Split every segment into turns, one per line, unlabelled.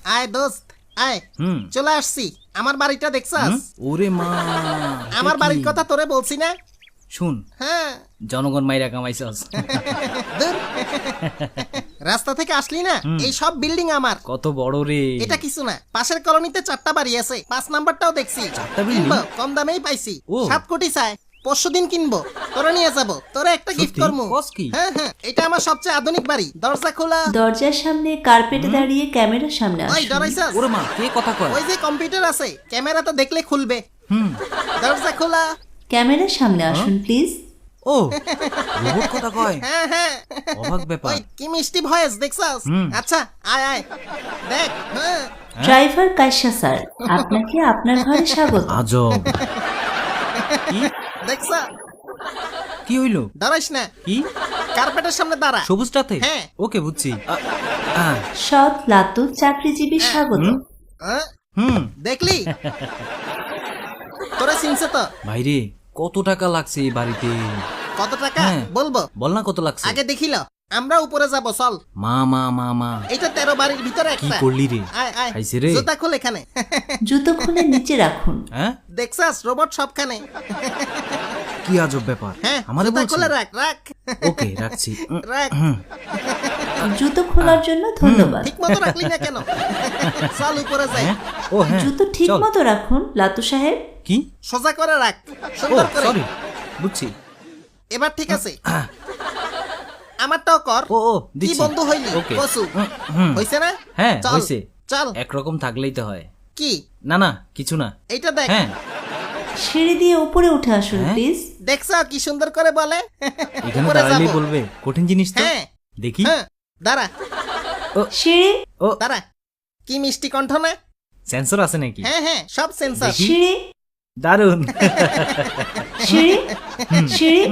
আয় দোস্ত আয়, চলে আসছি। আমার বাড়িটা দেখছাস?
ওরে মা,
আমার বাড়ির কথা তোরে বলছি না?
শুন,
হ্যাঁ
জনগণ মাইরা কামাইছস।
দূর। রাস্তা থেকে আসলি না, এই সব বিল্ডিং আমার।
কত বড় রে
এটা কিছু না, পাশের কলোনিতে 4টা বাড়ি আছে, 5 নাম্বারটাও দেখছি।
4টা building?
কিনবো, কম দামেই পাইছি।
ও।
7 কোটি চাই, পরশুদিন কিনবো, তোরা নিয়ে যাবো, তোরা একটা গিফট
সত্যি?
করবো।
বস কি?
হ্যাঁ হ্যাঁ, এটা আমার সবচেয়ে আধুনিক বাড়ি, দরজা খোলা।
দরজার সামনে কার্পেটে দাঁড়িয়ে ক্যামেরার সামনে
ওই
আসুন।
ডরাইছাস?
ওরে মা, কে কথা কয়?
ওই যে কম্পিউটার আছে, ক্যামেরাতে দেখলে খুলবে। দরজা খোলা।
ক্যামেরার সামনে আসুন প্লিজ।
ও, রোবট কথা কয়?
হ্যাঁ হ্যাঁ।
অবাক ব্যাপার।
ওই কি মিষ্টি ভয়েস দেখছাস? আচ্ছা আয় আয় দেখ। হ্যাঁ
ড্রাইভার কাশ্যা স্যার, আপনাকে আপনার ঘরে স্বাগত।
আজব। কি
দেখছা?
কি হইলো?
দাঁড়াইস না,
কি?
কার্পেটের সামনে দাঁড়া।
সবুজটাতে?
হ্যাঁ।
ওকে, বুঝছি।
সৎ লাতু চাকরিজীবী স্বাগত।
হ্যাঁ?
হুম
দেখলি? তোরা চিনছে তো?
ভাইরে, কত টাকা লাগছে এই বাড়িতে?
কত টাকা
হ্যাঁ।
বলবো?
বল না কত লাগছে।
আগে দেখিল, আমরা উপরে যাব, চল।
মা মা মা মা,
এটা 13 বাড়ির ভিতরে
কি
একটা।
করলি রে?
আয় আয়,
খাইছে রে?
জুতা খোল এখানে।
জুতো খুলে নিচে রাখুন।
হ্যাঁ,
দেখছাস রোবট সবখানে।
কি আজব ব্যাপার।
হ্যাঁ,
আমারে
জুতা
বলছিস?
খুলে রাখ রাখ।
ওকে, রাখছি।
রাখ।
জুতো খোলার জন্য ধন্যবাদ।
ঠিক মতো রাখলি না কেন? চল উপরে যাই।
হ্যাঁ? ও হ্যাঁ,
জুতো ঠিক
চল।
মতো রাখুন লাতু সাহেব।
কি?
সোজা করে রাখ,
ও
সুন্দর করে।
সরি, বুঝছি।
এবার ঠিক আছে। আমারটাও কর।
ও ও,
কি
দিচ্ছি।
বন্ধু হইলি?
ওকে।
কসু।
হুম।
হইছে না?
হ্যাঁ,
চল,
হইছে।
চল।
একরকম থাকলেই তো হয়।
কি?
না না, কিছু না।
এইটা দেখ।
হ্যাঁ,
সিঁড়ি দিয়ে উপরে উঠে আসুন
হ্যাঁ?
প্লিজ।
দেখছ কি সুন্দর করে বলে?
এখানে
উপরে
দাঁড়ালেই
যাবো।
বলবে? কঠিন জিনিস তো।
হ্যাঁ
দেখি।
হ্যাঁ, দাঁড়া
সিঁড়ি
ও,
দাঁড়া। কি মিষ্টি কণ্ঠ না?
সেন্সর আছে নাকি?
হ্যাঁ হ্যাঁ, সব সেন্সর।
দেখি।
সিঁড়ি
দারুন।
সিঁড়ি সিঁড়ি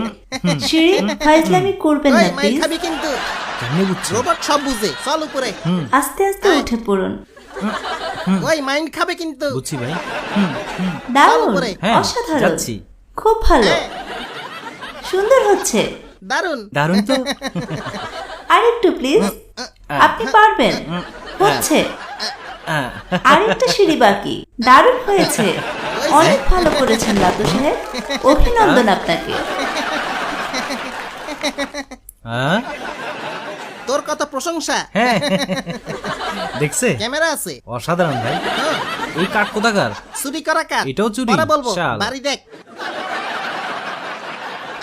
সিঁড়ি ফাইজলামি করবেন না
ওই মাই
প্লিজ।
খাবি কিন্তু।
কেমনে বুঝছো?
রোবট সব বুঝে, চল উপরে।
আস্তে আস্তে উঠে পড়ুন।
ওই মাইন্ড খাবে কিন্তু।
বুঝছি ভাই।
দারুণ,
উপরে।
হ্যাঁ,
অসাধারণ,
যাচ্ছি।
খুব ভালো,
হ্যাঁ,
সুন্দর হচ্ছে।
দারুন।
দারুন তো।
আরেকটু প্লিজ, আপনি পারবেন, হচ্ছে।
হ্যাঁ।
আরেকটা সিঁড়ি বাকি। দারুণ হয়েছে, অনেক ভালো করেছেন লাতু সাহেব, অভিনন্দন আপনাকে।
হ্যাঁ?
তোর কত প্রশংসা।
হ্যাঁ। দেখছে?
ক্যামেরা আছে।
অসাধারণ ভাই।
হ্যাঁ,
এই কাঠ কোথাকার?
চুরি করা কাজ।
এটাও চুরি?
পরে বলবো।
শালা।
বাড়ি দেখ।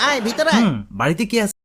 আয় ভিতরে আয়।
বাড়িতে কি আছে?